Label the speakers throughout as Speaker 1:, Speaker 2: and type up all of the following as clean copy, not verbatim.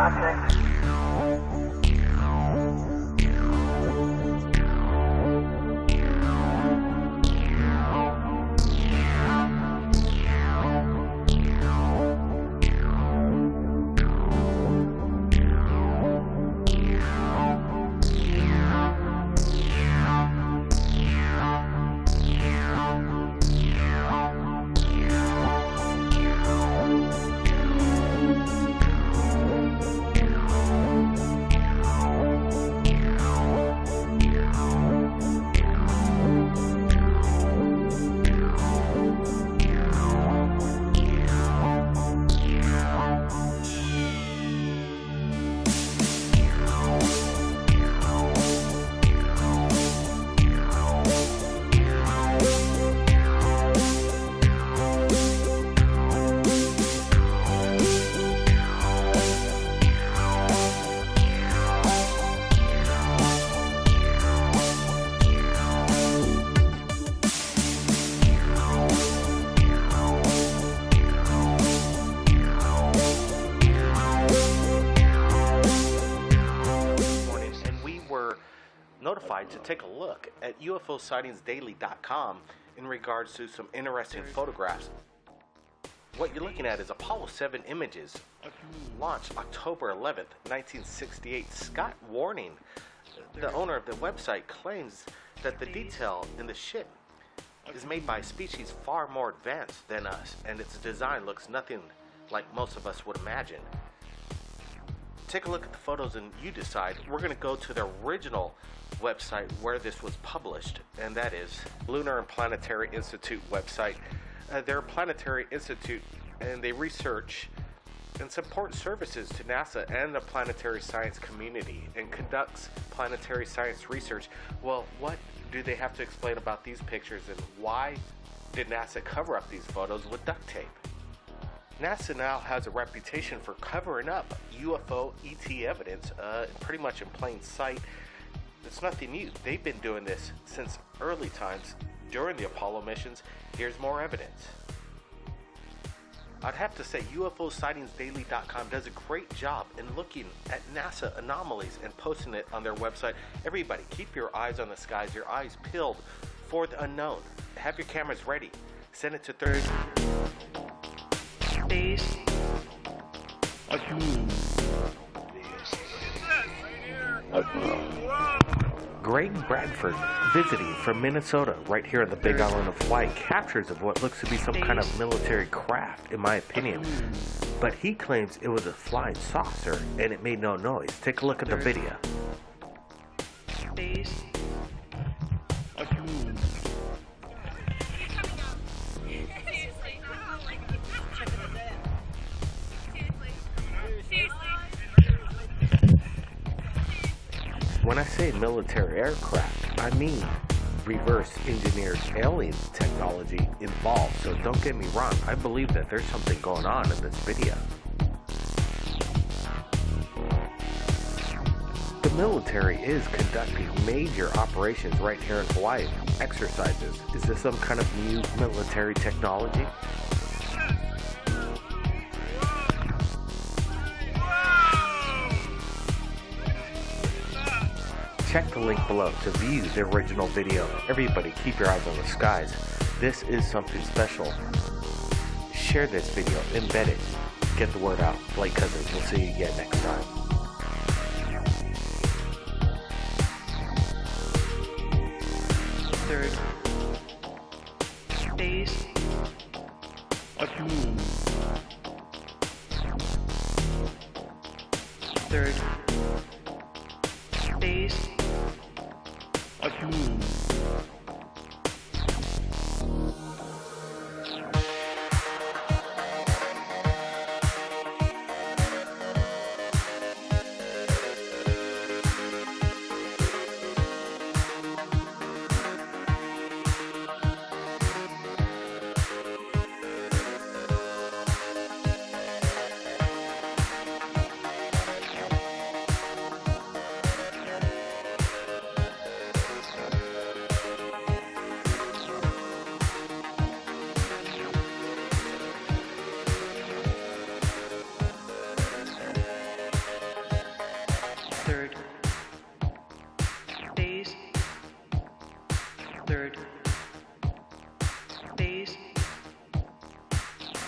Speaker 1: object.
Speaker 2: Notified to take a look at UFOsightingsdaily.com in regards to some interesting photographs. What you're looking at is Apollo 7 images, launched October 11th, 1968. Scott Warning, the owner of the website, claims that the detail in the ship is made by a species far more advanced than us, and its design looks nothing like most of us would imagine. Take a look at the photos and you decide. We're going to go to the original website where this was published, and that is Lunar and Planetary Institute website. They're a planetary institute, and they research and support services to NASA and the planetary science community, and conducts planetary science research. Well, what do they have to explain about these pictures, and why did NASA cover up these photos with duct tape? NASA now has a reputation for covering up UFO ET evidence pretty much in plain sight. It's nothing new. They've been doing this since early times during the Apollo missions. Here's more evidence. I'd have to say UFOsightingsdaily.com does a great job in looking at NASA anomalies and posting it on their website. Everybody, keep your eyes on the skies, your eyes peeled for the unknown. Have your cameras ready. Send it to third. Space. Greg Bradford, visiting from Minnesota, right here on the Big Island of Hawaii, captures of what looks to be some kind of military craft, in my opinion. But he claims it was a flying saucer and it made no noise. Take a look at the video.
Speaker 1: Space.
Speaker 2: When I say military aircraft, I mean reverse engineered alien technology involved, so don't get me wrong, I believe that there's something going on in this video. The military is conducting major operations right here in Hawaii. Exercises. Is this some kind of new military technology? Check the link below to view the original video. Everybody, keep your eyes on the skies. This is something special. Share this video, embed it, get the word out. Blake Cousins, we'll see you again next time.
Speaker 1: Third. Space. Third. Space.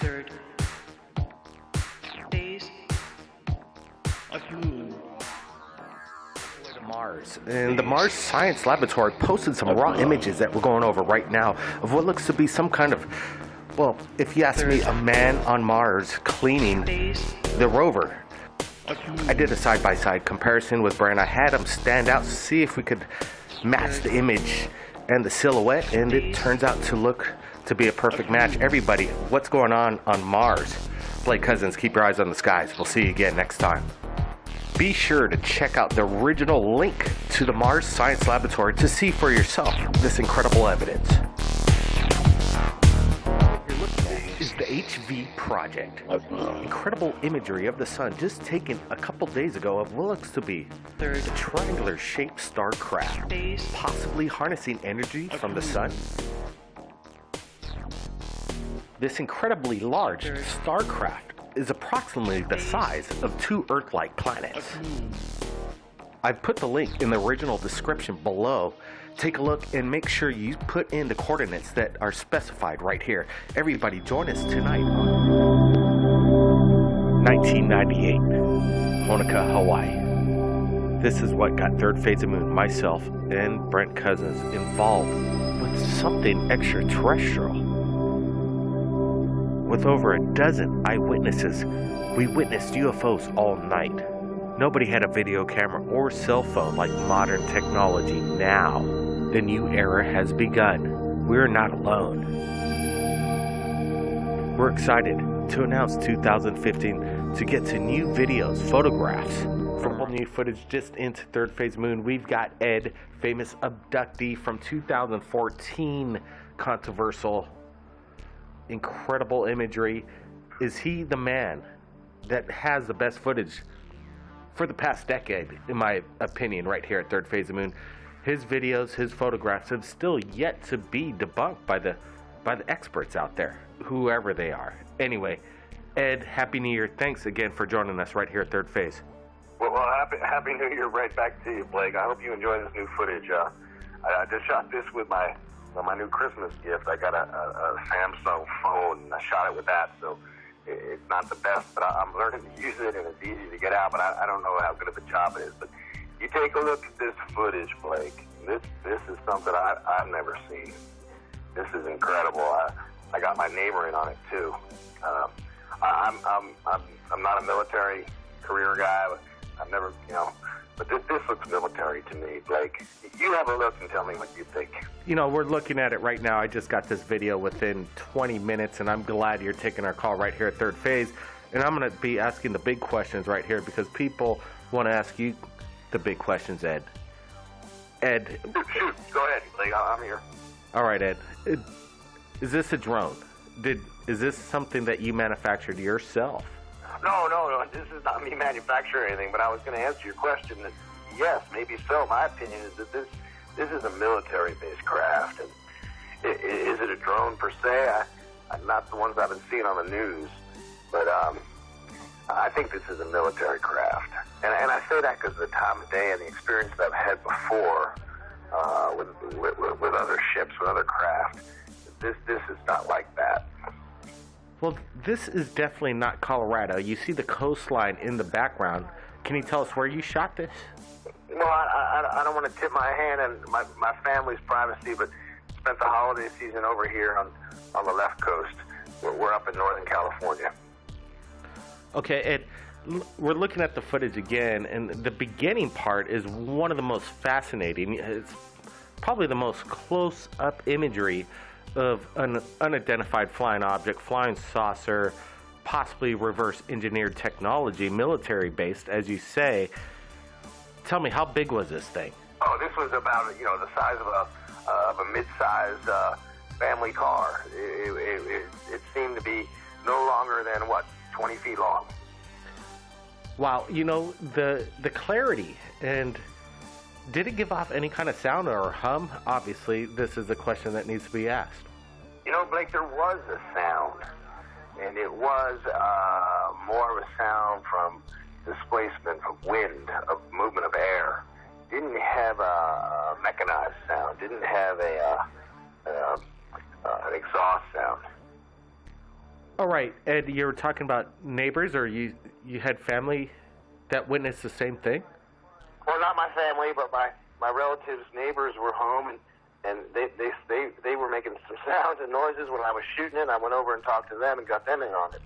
Speaker 1: third phase of moon.
Speaker 2: Mars. And the Mars Science Laboratory posted some raw images that we're going over right now of what looks to be some kind of, well, if you ask me, a man on Mars cleaning the rover. I did a side-by-side comparison with Brent. I had him stand out to see if we could match the image and the silhouette, and it turns out to be a perfect match. Everybody, what's going on Mars? Blake Cousins, keep your eyes on the skies. We'll see you again next time. Be sure to check out the original link to the Mars Science Laboratory to see for yourself this incredible evidence. What you're looking at is the HV Project. Incredible imagery of the sun just taken a couple days ago of what looks to be a triangular-shaped star craft, possibly harnessing energy from the sun. This incredibly large star craft is approximately the size of 2 Earth-like planets. I've put the link in the original description below. Take a look and make sure you put in the coordinates that are specified right here. Everybody join us tonight on 1998, Honoka, Hawaii. This is what got Third Phase of Moon, myself, and Brent Cousins involved with something extraterrestrial. With over a dozen eyewitnesses, we witnessed UFOs all night. Nobody had a video camera or cell phone like modern technology now. The new era has begun. We're not alone. We're excited to announce 2015 to get to new videos, photographs. From all new footage just into Third Phase Moon, we've got Ed, famous abductee from 2014, controversial, incredible imagery. Is he the man that has the best footage for the past decade, in my opinion, right here at Third Phase of Moon? His videos, his photographs have still yet to be debunked by the experts out there, whoever they are. Anyway, Ed, Happy New Year. Thanks again for joining us right here at Third Phase.
Speaker 3: Well, happy New Year right back to you, Blake. I hope you enjoy this new footage. I just shot this with my new Christmas gift. I got a Samsung phone, and I shot it with that, so it's not the best, but I'm learning to use it, and it's easy to get out, but I don't know how good of a job it is. But you take a look at this footage, Blake. This is something I've never seen. This is incredible. I got my neighbor in on it, too. I'm not a military career guy. I've never, but this looks military to me, Blake. You have a look and tell me what you think.
Speaker 2: We're looking at it right now. I just got this video within 20 minutes, and I'm glad you're taking our call right here at Third Phase. And I'm going to be asking the big questions right here because people want to ask you the big questions, Ed. Ed.
Speaker 3: Shoot. Go ahead, Blake. I'm here.
Speaker 2: All right, Ed. Is this a drone? Is this something that you manufactured yourself?
Speaker 3: No. This is not me manufacturing anything, but I was going to answer your question that yes, maybe so. My opinion is that this is a military-based craft. And is it a drone per se? Not the ones I've been seeing on the news, but I think this is a military craft. And I say that because of the time of day and the experience that I've had before with other ships, with other craft. This is not like that.
Speaker 2: Well, this is definitely not Colorado. You see the coastline in the background. Can you tell us where you shot this?
Speaker 3: Well, I don't want to tip my hand and my family's privacy, but spent the holiday season over here on the left coast. We're up in Northern California.
Speaker 2: Okay, Ed, we're looking at the footage again, and the beginning part is one of the most fascinating. It's probably the most close-up imagery of an unidentified flying object, flying saucer, possibly reverse engineered technology, military based, as you say. Tell me, how big was this thing?
Speaker 3: Oh, this was about the size of a mid-size family car. It seemed to be no longer than 20 feet long.
Speaker 2: Wow, the clarity, and did it give off any kind of sound or hum? Obviously, this is a question that needs to be asked.
Speaker 3: Blake, there was a sound, and it was more of a sound from displacement of wind, of movement of air. Didn't have a mechanized sound, didn't have an exhaust sound.
Speaker 2: All right, Ed, you were talking about neighbors, or you had family that witnessed the same thing?
Speaker 3: Well, not my family, but my relatives' neighbors were home, and they were making some sounds and noises when I was shooting it. I went over and talked to them and got them in on it.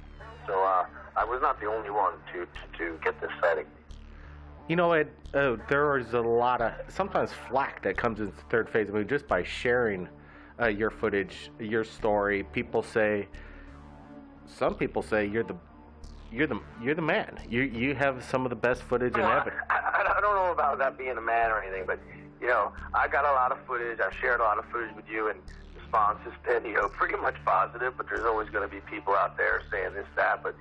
Speaker 3: So I was not the only one to get this sighting.
Speaker 2: You know, Ed, there is a lot of sometimes flack that comes into third phase. I mean, just by sharing your footage, your story. Some people say you're the man. You have some of the best footage and evidence.
Speaker 3: I don't know about that being a man or anything, but you know, I got a lot of footage. I shared a lot of footage with you, and the response has been, pretty much positive. But there's always going to be people out there saying this, that. But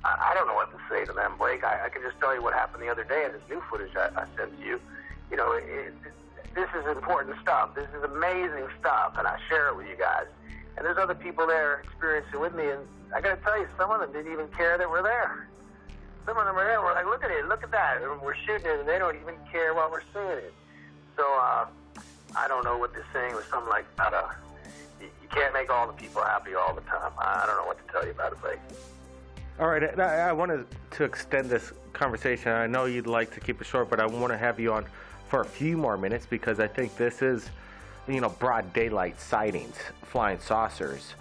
Speaker 3: I don't know what to say to them, Blake. I can just tell you what happened the other day in this new footage I sent to you. You know, this is important stuff. This is amazing stuff, and I share it with you guys. And there's other people there experiencing it with me, and I got to tell you, some of them didn't even care that we're there. Some of them are there. We're like, look at it, look at that. And we're shooting it, and they don't even care while we're seeing it. So I don't know what they're saying. It was something like, you can't make all the people happy all the time. I don't know what to tell you about it, Blake.
Speaker 2: All right, I wanted to extend this conversation. I know you'd like to keep it short, but I want to have you on for a few more minutes because I think this is, broad daylight sightings, flying saucers,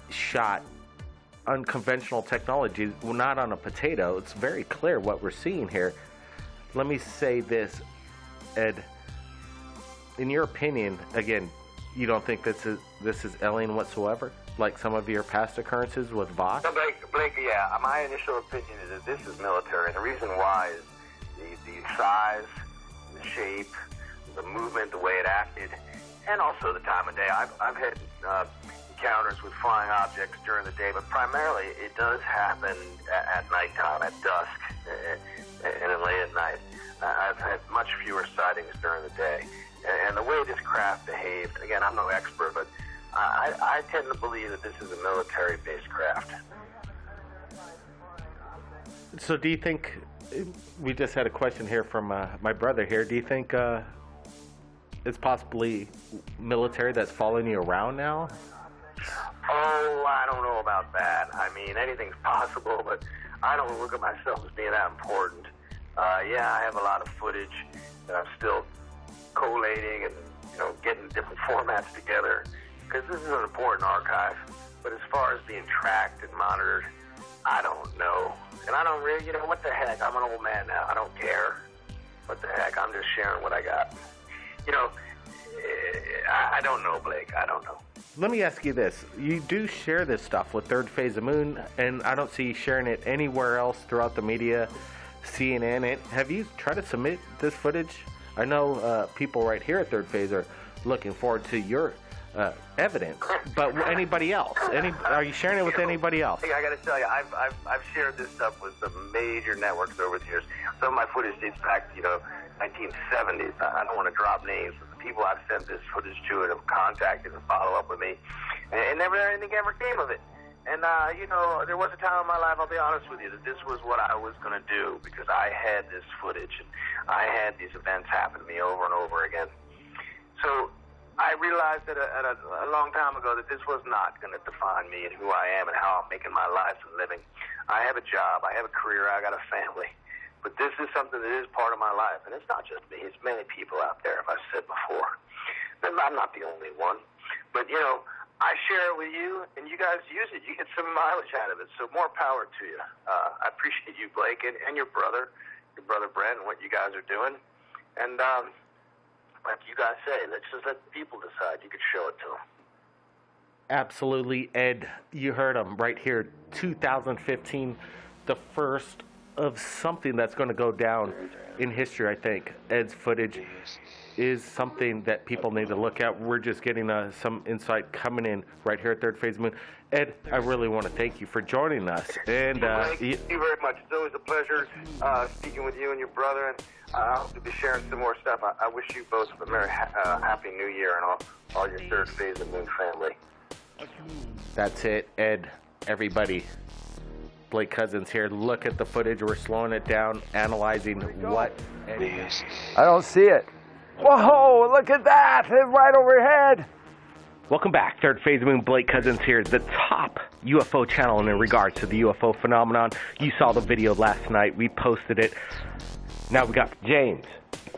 Speaker 2: shot unconventional technology, not on a potato. It's very clear what we're seeing here. Let me say this, Ed. In your opinion, again, you don't think this is alien whatsoever, like some of your past occurrences with Voss?
Speaker 3: No, Blake, yeah. My initial opinion is that this is military, and the reason why is the size, the shape, the movement, the way it acted, and also the time of day. I've had encounters with flying objects during the day, but primarily it does happen at nighttime, at dusk, and then late at night. I've had much fewer sightings during the day. And the way this craft behaved, again, I'm no expert, but I tend to believe that this is a military-based craft.
Speaker 2: So do you think, we just had a question here from my brother here, do you think it's possibly military that's following you around now?
Speaker 3: Oh, I don't know about that. I mean, anything's possible, but I don't look at myself as being that important. Yeah, I have a lot of footage that I'm still collating and, getting different formats together, because this is an important archive. But as far as being tracked and monitored, I don't know. And I don't really, what the heck? I'm an old man now. I don't care. What the heck? I'm just sharing what I got. I don't know, Blake. I don't know.
Speaker 2: Let me ask you this. You do share this stuff with Third Phase of Moon, and I don't see you sharing it anywhere else throughout the media, CNN. Have you tried to submit this footage? I know people right here at Third Phase are looking forward to your evidence, but anybody else? Are you sharing it with anybody else?
Speaker 3: Hey, I got to tell you, I've shared this stuff with some major networks over the years. Some of my footage dates back to 1970s. I don't want to drop names, but the people I've sent this footage to and have contacted and follow up with me, and never anything ever came of it. And there was a time in my life, I'll be honest with you, that this was what I was going to do, because I had this footage and I had these events happen to me over and over again. So I realized that a long time ago that this was not going to define me and who I am and how I'm making my life and living. I have a job, I have a career, I got a family. But this is something that is part of my life. And it's not just me, it's many people out there, as I've said before. And I'm not the only one. But, I share it with you, and you guys use it. You get some mileage out of it, so more power to you. I appreciate you, Blake, and your brother Brent, and what you guys are doing. And like you guys say, let's just let the people decide. You could show it to them.
Speaker 2: Absolutely, Ed. You heard him right here. 2015, the first of something that's going to go down in history, I think. Ed's footage is something that people need to look at. We're just getting some insight coming in right here at Third Phase Moon. Ed, I really want to thank you for joining us. And
Speaker 3: thank you very much. It's always a pleasure speaking with you and your brother. And I hope to be sharing some more stuff. I wish you both a very happy New Year and all your Third Phase of Moon family.
Speaker 2: That's it, Ed. Everybody. Blake Cousins here. Look at the footage. We're slowing it down, analyzing what Ed is.
Speaker 4: I don't see it. Whoa, look at that! It's right overhead!
Speaker 2: Welcome back. Third Phase Moon, Blake Cousins here. The top UFO channel and in regards to the UFO phenomenon. You saw the video last night. We posted it. Now we got James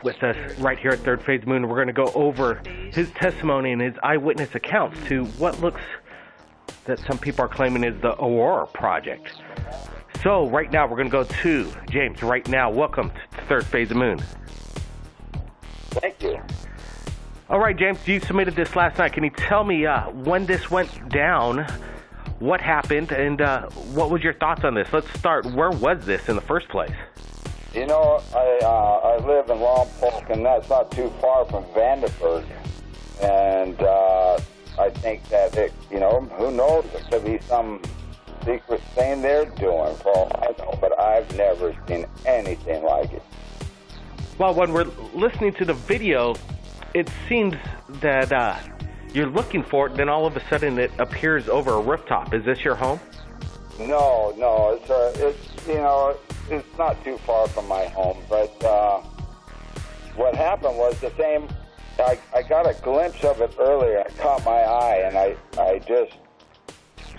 Speaker 2: with us right here at Third Phase Moon. We're going to go over his testimony and his eyewitness accounts to what looks that some people are claiming is the Aurora Project. So right now we're going to go to James right now. Welcome to Third Phase of Moon.
Speaker 5: Thank you.
Speaker 2: All right, James, you submitted this last night. Can you tell me when this went down, what happened, and what was your thoughts on this? Let's start. Where was this in the first place?
Speaker 5: You know, I live in Lompoc, and that's not too far from Vandenberg. And I think that, who knows? It could be some secret thing they're doing, for all I know. But I've never seen anything like it.
Speaker 2: Well, when we're listening to the video, it seems that you're looking for it, then all of a sudden it appears over a rooftop. Is this your home?
Speaker 5: No, it's not too far from my home, but what happened was the same. I got a glimpse of it earlier. It caught my eye, and I just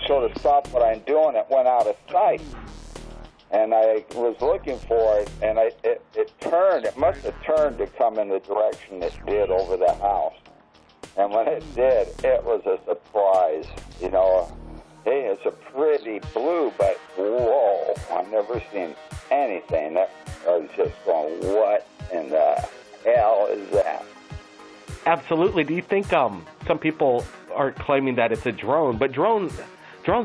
Speaker 5: sort of stopped what I'm doing. It went out of sight, and I was looking for it, and it turned. It must have turned to come in the direction it did over the house. And when it did, it was a surprise. Hey, it's a pretty blue, but whoa, I've never seen anything. I was just going, what in the hell is that?
Speaker 2: Absolutely. Do you think some people are claiming that it's a drone, but drones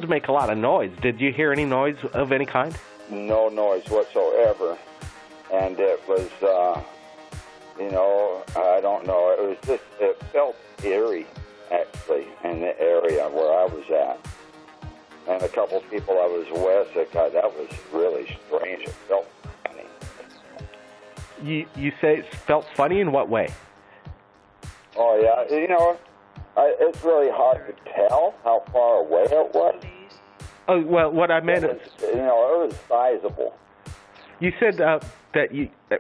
Speaker 2: make a lot of noise. Did you hear any noise of any kind?
Speaker 5: No noise whatsoever. And it was, I don't know. It was just, it felt eerie, actually, in the area where I was at. And a couple of people I was with, that was really strange. It felt funny.
Speaker 2: You say it felt funny in what way?
Speaker 5: Oh, yeah. It's really hard to tell how far away it was.
Speaker 2: Oh, well, what I meant is...
Speaker 5: it was sizable.
Speaker 2: You said that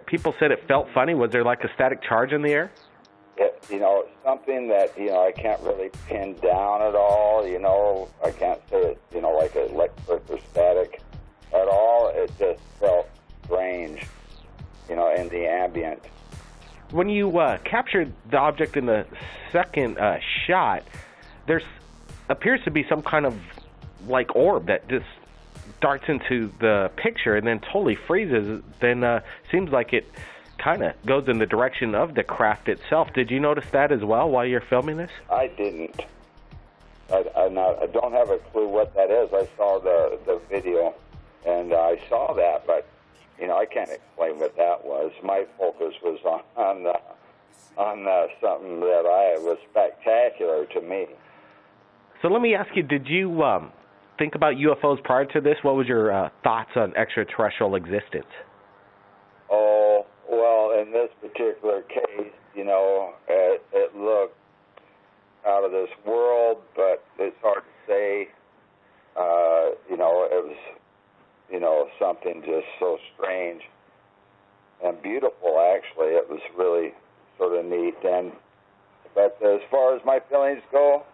Speaker 2: people said it felt funny. Was there like a static charge in the air?
Speaker 5: It's something that, I can't really pin down at all. I can't say it, like electric or static at all. It just felt strange, in the ambient.
Speaker 2: When you captured the object in the second shot, there appears to be some kind of like orb that just darts into the picture and then totally freezes. Then seems like it kind of goes in the direction of the craft itself. Did you notice that as well while you're filming this?
Speaker 5: I didn't. I don't have a clue what that is. I saw the video, and I saw that, but I can't explain what that was. My focus was on something that was spectacular to me.
Speaker 2: So let me ask you: did you think about UFOs prior to this? What was your thoughts on extraterrestrial existence?
Speaker 5: Oh, well, in this particular case, it looked out of this world, but it's hard to say. It was, something just so strange and beautiful, actually. It was really sort of neat. But as far as my feelings go,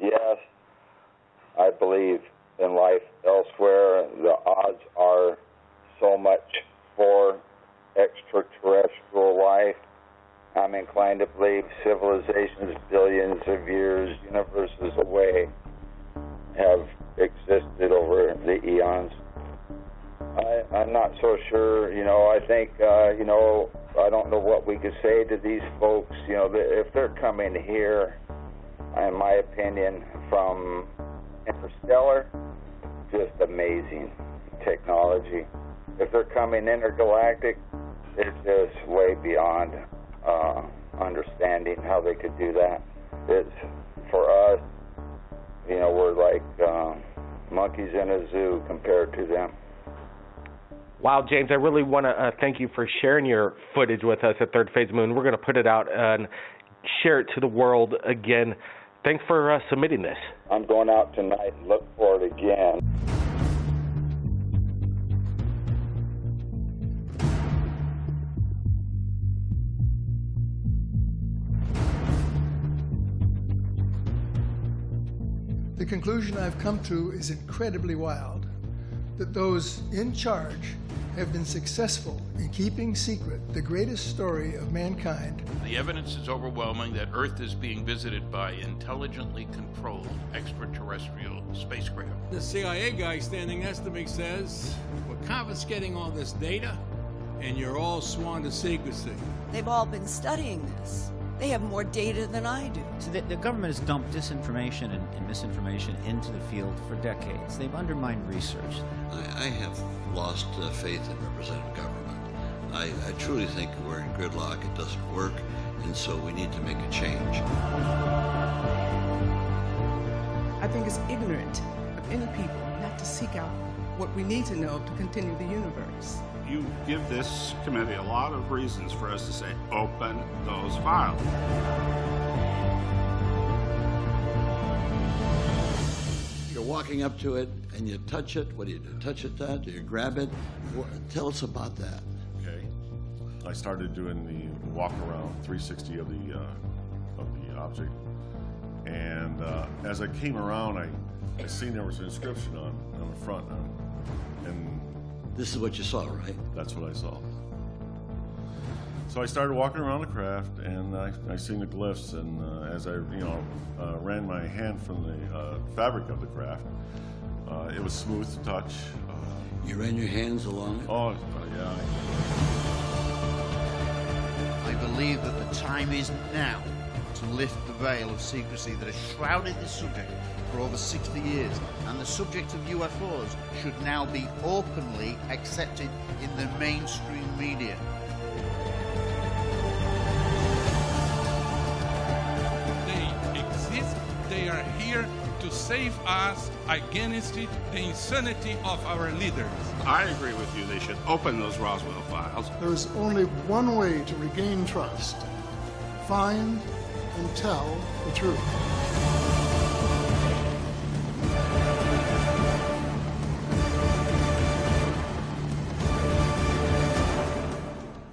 Speaker 5: yes, I believe in life elsewhere. The odds are so much for extraterrestrial life. I'm inclined to believe civilizations billions of years, universes away, have existed over the eons. I'm not so sure. I think, I don't know what we could say to these folks. If they're coming here, in my opinion, from interstellar, just amazing technology. If they're coming intergalactic, it's just way beyond understanding how they could do that. It's, for us, we're like monkeys in a zoo compared to them.
Speaker 2: Wow, James, I really want to thank you for sharing your footage with us at Third Phase Moon. We're going to put it out and share it to the world again. Thanks for submitting this.
Speaker 5: I'm going out tonight and look for it again.
Speaker 6: The conclusion I've come to is incredibly wild, that those in charge have been successful in keeping secret the greatest story of mankind.
Speaker 7: The evidence is overwhelming that Earth is being visited by intelligently controlled extraterrestrial spacecraft.
Speaker 8: The CIA guy standing next to me says, we're confiscating all this data, and you're all sworn to secrecy.
Speaker 9: They've all been studying this. They have more data than I do.
Speaker 10: So the government has dumped disinformation and misinformation into the field for decades. They've undermined research.
Speaker 11: I have lost faith in representative government. I truly think we're in gridlock. It doesn't work, and so we need to make a change.
Speaker 12: I think it's ignorant of any people not to seek out what we need to know to continue the universe.
Speaker 13: You give this committee a lot of reasons for us to say, open those files.
Speaker 11: You're walking up to it and you touch it. What do you do? Touch it that? Do you grab it? Tell us about that.
Speaker 14: Okay. I started doing the walk around 360 of the object. And as I came around, I seen there was an inscription on the front. And
Speaker 11: this is what you saw, right?
Speaker 14: That's what I saw. So I started walking around the craft, and I seen the glyphs. And as I, ran my hand from the fabric of the craft, it was smooth to touch.
Speaker 11: You ran your hands along it?
Speaker 14: Oh, yeah.
Speaker 1: I believe that the time is now to lift the veil of secrecy that has shrouded this subject for over 60 years, and the subject of UFOs should now be openly accepted in the mainstream media.
Speaker 8: They exist, they are here to save us against the insanity of our leaders.
Speaker 13: I agree with you. They should open those Roswell files.
Speaker 6: There is only one way to regain trust: find and tell the truth.